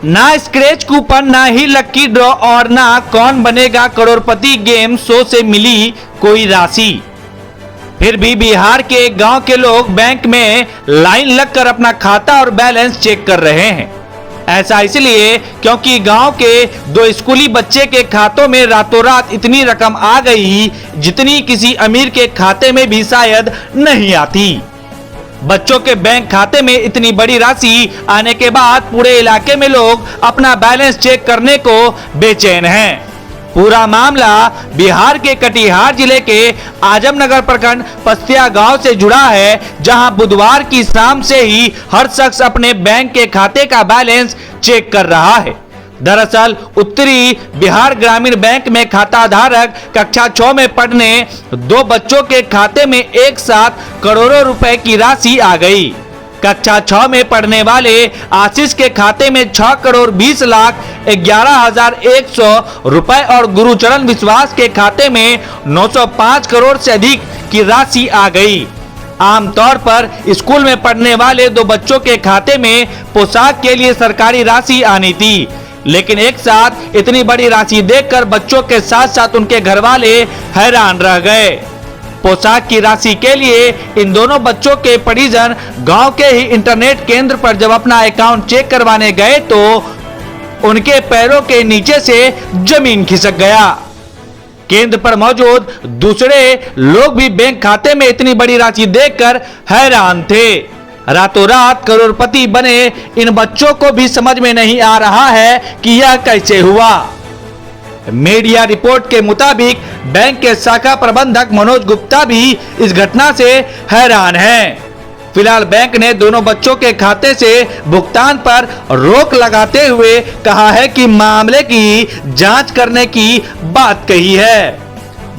ना scratch coupon, ना ही लक्की draw और ना कौन बनेगा करोड़पति गेम शो से मिली कोई राशि। फिर भी बिहार के एक गांव के लोग बैंक में लाइन लगकर अपना खाता और बैलेंस चेक कर रहे हैं। ऐसा इसलिए क्योंकि गांव के दो स्कूली बच्चे के खातों में रातों रात इतनी रकम आ गई जितनी किसी अमीर के खाते में भी शायद नहीं आती। बच्चों के बैंक खाते में इतनी बड़ी राशि आने के बाद पूरे इलाके में लोग अपना बैलेंस चेक करने को बेचैन हैं। पूरा मामला बिहार के कटिहार जिले के आजमनगर प्रखंड पस्तिया गांव से जुड़ा है, जहां बुधवार की शाम से ही हर शख्स अपने बैंक के खाते का बैलेंस चेक कर रहा है। दरअसल उत्तरी बिहार ग्रामीण बैंक में खाता धारक कक्षा 6 में पढ़ने दो बच्चों के खाते में एक साथ करोड़ों रुपए की राशि आ गई। कक्षा 6 में पढ़ने वाले आशीष के खाते में 6 करोड़ 20 लाख 11,100 रुपए और गुरुचरण विश्वास के खाते में 905 करोड़ से अधिक की राशि आ गई। आमतौर पर स्कूल में पढ़ने वाले दो बच्चों के खाते में पोशाक के लिए सरकारी राशि आनी थी, लेकिन एक साथ इतनी बड़ी राशि देखकर बच्चों के साथ साथ उनके घर वाले हैरान रह गए। पोशाक की राशि के लिए इन दोनों बच्चों के परिजन गांव के ही इंटरनेट केंद्र पर जब अपना अकाउंट चेक करवाने गए तो उनके पैरों के नीचे से जमीन खिसक गया। केंद्र पर मौजूद दूसरे लोग भी बैंक खाते में इतनी बड़ी राशि देखकर हैरान थे। रातों रात करोड़पति बने इन बच्चों को भी समझ में नहीं आ रहा है कि यह कैसे हुआ। मीडिया रिपोर्ट के मुताबिक बैंक के शाखा प्रबंधक मनोज गुप्ता भी इस घटना से हैरान हैं। फिलहाल बैंक ने दोनों बच्चों के खाते से भुगतान पर रोक लगाते हुए कहा है कि मामले की जांच करने की बात कही है।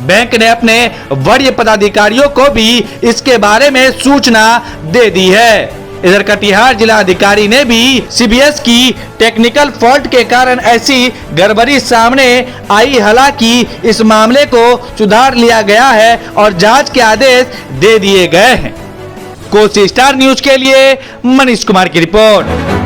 बैंक ने अपने वरीय पदाधिकारियों को भी इसके बारे में सूचना दे दी है। इधर कटिहार जिला अधिकारी ने भी सीबीएस की टेक्निकल फॉल्ट के कारण ऐसी गड़बड़ी सामने आई, हालांकि इस मामले को सुधार लिया गया है और जांच के आदेश दे दिए गए हैं। कोसी स्टार न्यूज के लिए मनीष कुमार की रिपोर्ट।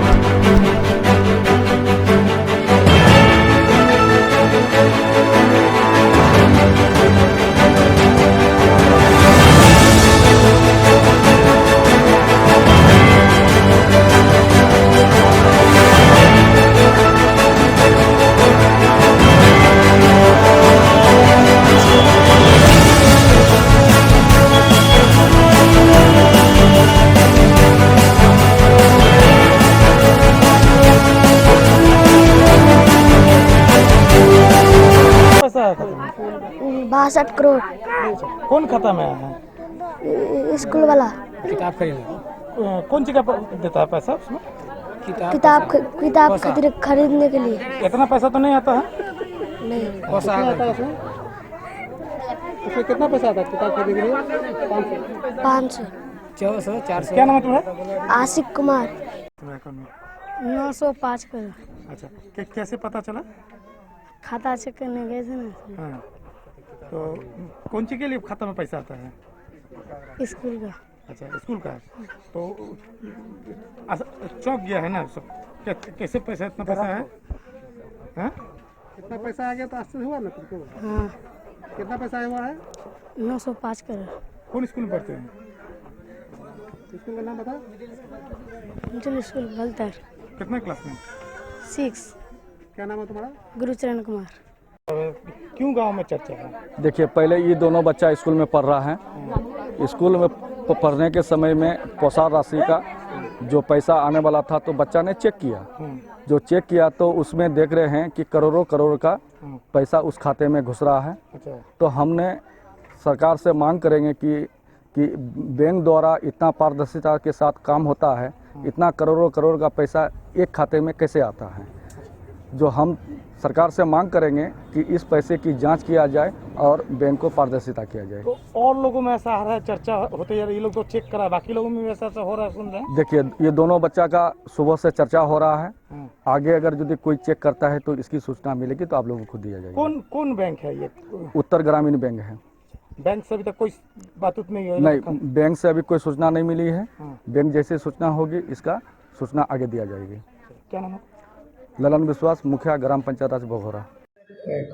पैसा आया था? 62 करोड़। कौन खाता में आया है? स्कूल वाला किताब खरीदने। कौन चीज का देता है पैसा उसमें? किताब खरीदने के लिए। इतना पैसा तो नहीं आता है? नहीं पैसा आता है उसमें कितना पैसा आता है किताब खरीदने के लिए? 500। 400 400। क्या नाम है तुम्हारा? आशिक कुमार। 905 करोड़। अच्छा, कैसे पता चला? खाता चेक करने गए थे ना। हाँ, तो कौन सी के लिए खाता में पैसा आता है? स्कूल का। अच्छा, स्कूल का। तो चौंक गया है ना सब, कैसे पैसा इतना पैसा है? हाँ? कितना पैसा आ गया तो आश्चर्य हुआ ना तुमको? हाँ कितना पैसा आया हुआ है? 905 करोड़। कौन स्कूल में पढ़ते हैं? स्कूल का नाम बता। Middle school Baltar. कितना क्लास में? 6। क्या नाम है तुम्हारा? गुरुचरण कुमार। क्यों गांव में चर्चा है? देखिए, पहले ये दोनों बच्चा स्कूल में पढ़ रहा है। स्कूल में पढ़ने के समय में पोशाक राशि का जो पैसा आने वाला था तो बच्चा ने चेक किया। जो चेक किया तो उसमें देख रहे हैं कि करोड़ों करोड़ का पैसा उस खाते में घुस रहा है। अच्छा। तो हमने सरकार से मांग करेंगे कि बैंक द्वारा इतना पारदर्शिता के साथ काम होता है, इतना करोड़ों करोड़ का पैसा एक खाते में कैसे आता है। जो हम सरकार से मांग करेंगे कि इस पैसे की जांच किया जाए और बैंक को पारदर्शिता किया जाए। तो और लोगों में ऐसा आ रहा है, चर्चा होती है, ये लोग तो चेक करा, बाकी लोगों में ऐसा हो रहा है, सुन रहे हैं? देखिए, ये दोनों बच्चा का सुबह से चर्चा हो रहा है। आगे अगर यदि कोई चेक करता है तो इसकी सूचना मिलेगी तो आप लोगों को दिया जाएगा। कौन बैंक है ये? उत्तर ग्रामीण बैंक है। बैंक से अभी तक कोई बात नहीं हुई? नहीं, बैंक से अभी कोई सूचना नहीं मिली है। बैंक जैसे सूचना होगी इसका सूचना आगे दिया जाएगी। क्या नाम है? ललन विश्वास, मुखिया ग्राम पंचायत राज बघौरा।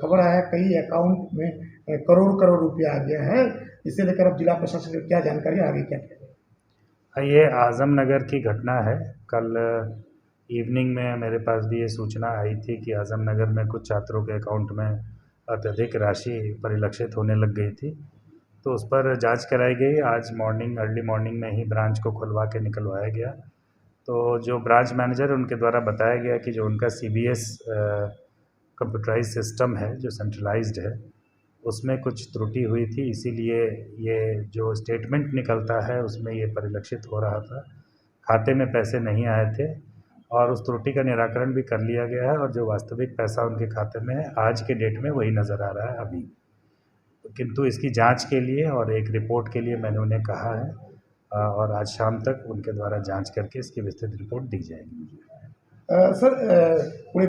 खबर आया कई अकाउंट में करोड़ करोड़ रुपया आ गया है, इसे लेकर अब जिला प्रशासन को क्या जानकारी आगे क्या? ये आजमनगर की घटना है। कल इवनिंग में मेरे पास भी ये सूचना आई थी कि आजमनगर में कुछ छात्रों के अकाउंट में अत्यधिक राशि परिलक्षित होने लग गई थी, तो उस पर जांच कराई गई। आज अर्ली मॉर्निंग में ही ब्रांच को खुलवा के निकलवाया गया। तो जो ब्रांच मैनेजर उनके द्वारा बताया गया कि जो उनका CBS कंप्यूटराइज सिस्टम है, जो सेंट्रलाइज्ड है, उसमें कुछ त्रुटि हुई थी, इसीलिए ये जो स्टेटमेंट निकलता है उसमें ये परिलक्षित हो रहा था। खाते में पैसे नहीं आए थे और उस त्रुटि का निराकरण भी कर लिया गया है और जो वास्तविक पैसा उनके खाते में है आज के डेट में वही नज़र आ रहा है अभी। किंतु इसकी जांच के लिए और एक रिपोर्ट के लिए मैंने उन्हें कहा है और आज शाम तक उनके द्वारा जांच करके इसकी विस्तृत रिपोर्ट दी जाएगी। सर